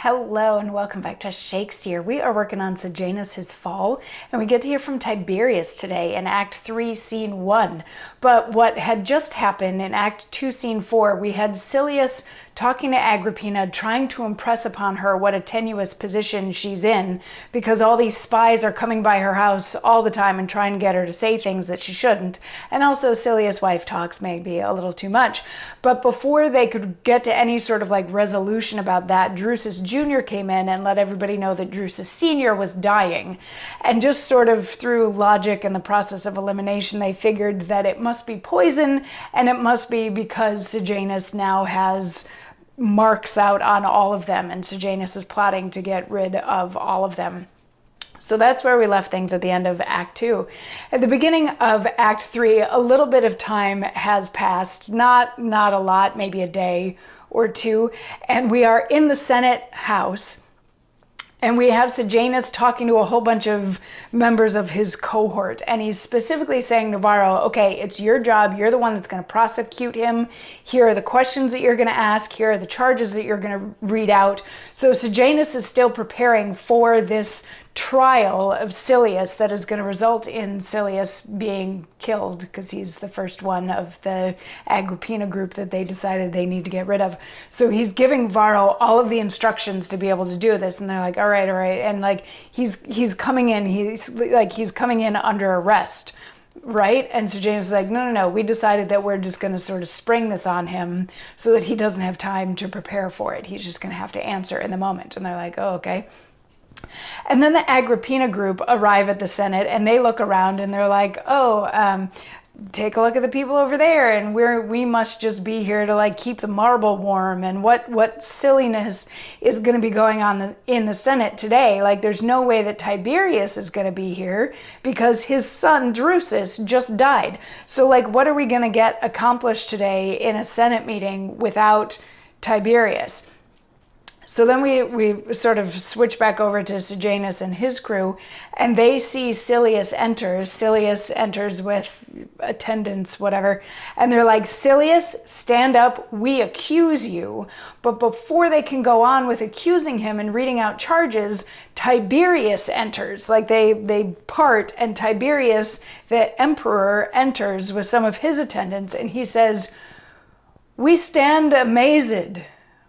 Hello and welcome back to Shakesyear. We are working on Sejanus, his fall, and we get to hear from Tiberius today in Act 3, Scene 1. But what had just happened in Act 2, Scene 4, we had Silius talking to Agrippina, trying to impress upon her what a tenuous position she's in, because all these spies are coming by her house all the time and trying to get her to say things that she shouldn't. And also Silius' wife talks maybe a little too much. But before they could get to any sort of resolution about that, Drusus Jr. came in and let everybody know that Drusus Sr. was dying. And just sort of through logic and the process of elimination, they figured that it must be poison, and it must be because Sejanus now has marks out on all of them, and Sejanus is plotting to get rid of all of them. So that's where we left things at the end of Act 2. At the beginning of Act 3, a little bit of time has passed, not a lot, maybe a day or two, and we are in the Senate House, and we have Sejanus talking to a whole bunch of members of his cohort, and he's specifically saying to Varro, okay, it's your job, you're the one that's going to prosecute him, here are the questions that you're going to ask, here are the charges that you're going to read out. So Sejanus is still preparing for this trial of Silius that is going to result in Silius being killed, because he's the first one of the Agrippina group that they decided they need to get rid of. So he's giving Varro all of the instructions to be able to do this, and they're like, all right, and he's coming in, he's coming in under arrest, right? And Sejanus is like, no, we decided that we're just going to sort of spring this on him so that he doesn't have time to prepare for it. He's just going to have to answer in the moment. And they're like, oh, okay. And then the Agrippina group arrive at the Senate, and they look around and they're like, take a look at the people over there, and we must just be here to keep the marble warm, and what silliness is going to be going on in the Senate today. There's no way that Tiberius is going to be here because his son Drusus just died. So what are we going to get accomplished today in a Senate meeting without Tiberius? So then we sort of switch back over to Sejanus and his crew, and they see Silius enter. Silius enters with attendants, whatever, and they're like, Silius, stand up, we accuse you. But before they can go on with accusing him and reading out charges, Tiberius enters. They part, and Tiberius, the emperor, enters with some of his attendants, and he says, we stand amazed,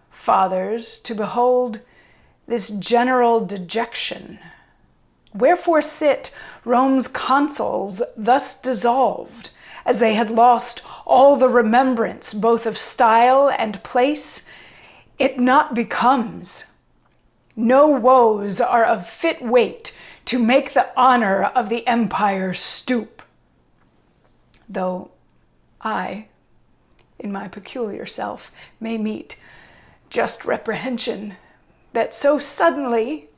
fathers, to behold this general dejection. Wherefore sit Rome's consuls thus dissolved, as they had lost all the remembrance both of style and place? It not becomes. No woes are of fit weight to make the honor of the empire stoop. Though I, in my peculiar self, may meet just reprehension, that so suddenly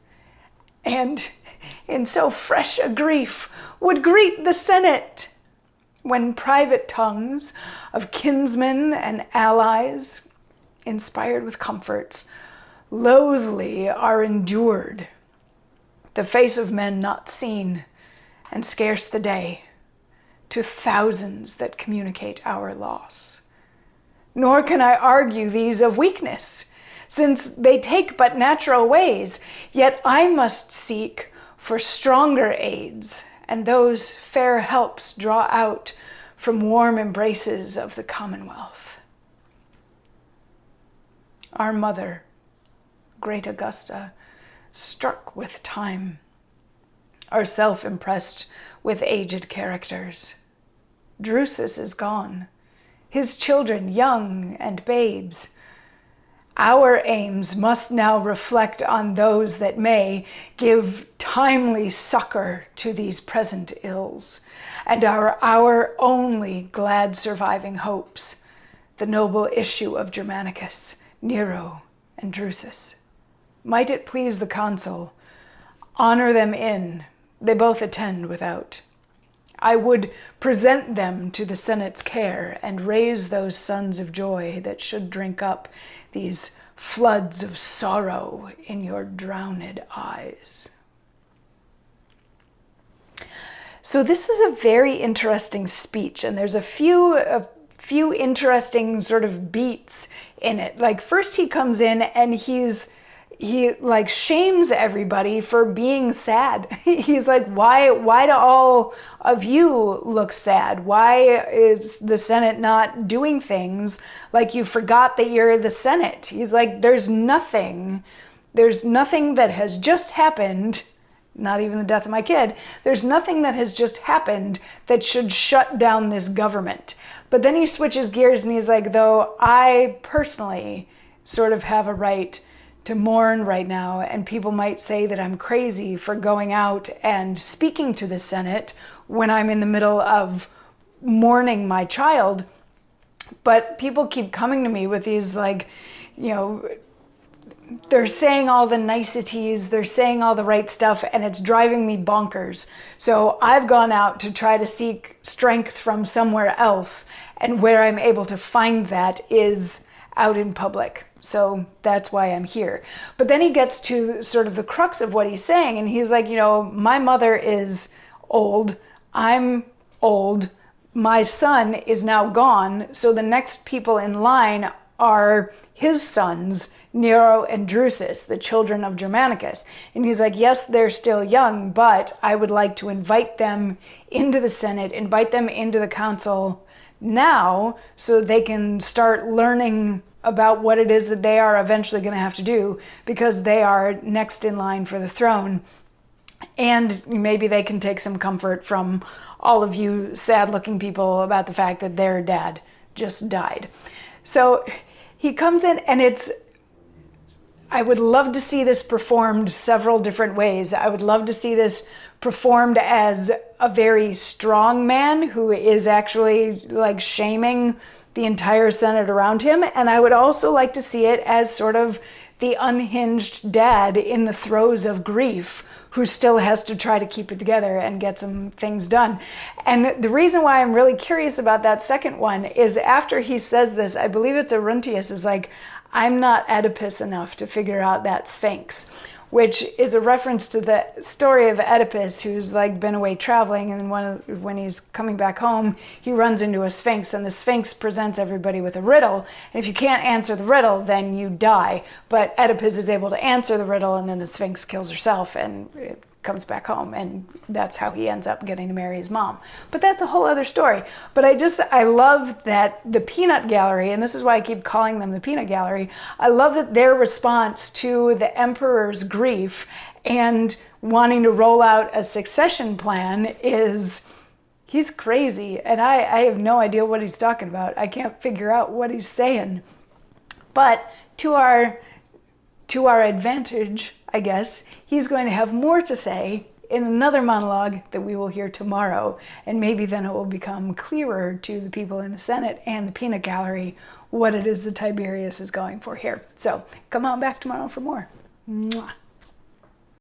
and in so fresh a grief would greet the Senate, when private tongues of kinsmen and allies, inspired with comforts, loathly are endured, the face of men not seen, and scarce the day, to thousands that communicate our loss. Nor can I argue these of weakness, since they take but natural ways, yet I must seek for stronger aids, and those fair helps draw out from warm embraces of the Commonwealth. Our mother, great Augusta, struck with time, ourself impressed with aged characters. Drusus is gone, his children young and babes. Our aims must now reflect on those that may give timely succor to these present ills, and our only glad surviving hopes, the noble issue of Germanicus, Nero, and Drusus. Might it please the consul, honor them in, they both attend without. I would present them to the Senate's care and raise those sons of joy that should drink up these floods of sorrow in your drowned eyes. So this is a very interesting speech, and there's a few interesting sort of beats in it. First he comes in and he's he like shames everybody for being sad. He's like, why do all of you look sad? Why is the Senate not doing things? Like, you forgot that you're the Senate. He's like, there's nothing that has just happened, not even the death of my kid. There's nothing that has just happened that should shut down this government. But then he switches gears and he's like, though I personally sort of have a right to mourn right now, and people might say that I'm crazy for going out and speaking to the Senate when I'm in the middle of mourning my child. But people keep coming to me with these, like, they're saying all the niceties, they're saying all the right stuff, and it's driving me bonkers. So I've gone out to try to seek strength from somewhere else, and where I'm able to find that is out in public. So that's why I'm here. But then he gets to sort of the crux of what he's saying, and he's like, my mother is old, I'm old, my son is now gone, so the next people in line are his sons, Nero and Drusus, the children of Germanicus. And he's like, yes, they're still young, but I would like to invite them into the Senate, invite them into the council now, so they can start learning about what it is that they are eventually going to have to do, because they are next in line for the throne. And maybe they can take some comfort from all of you sad-looking people about the fact that their dad just died. So he comes in, and I would love to see this performed several different ways. I would love to see this performed as a very strong man who is actually like shaming the entire Senate around him. And I would also like to see it as sort of the unhinged dad in the throes of grief who still has to try to keep it together and get some things done. And the reason why I'm really curious about that second one is after he says this, I believe it's Aruntius is like, I'm not Oedipus enough to figure out that Sphinx, which is a reference to the story of Oedipus, who's like been away traveling, and then when he's coming back home, he runs into a Sphinx, and the Sphinx presents everybody with a riddle, and if you can't answer the riddle, then you die. But Oedipus is able to answer the riddle, and then the Sphinx kills herself, and it comes back home, and that's how he ends up getting to marry his mom. But that's a whole other story. But I love that the Peanut Gallery, and this is why I keep calling them the Peanut Gallery, I love that their response to the emperor's grief and wanting to roll out a succession plan is, he's crazy, and I have no idea what he's talking about. I can't figure out what he's saying. But to our advantage, I guess, he's going to have more to say in another monologue that we will hear tomorrow. And maybe then it will become clearer to the people in the Senate and the Peanut Gallery what it is that Tiberius is going for here. So come on back tomorrow for more. Mwah.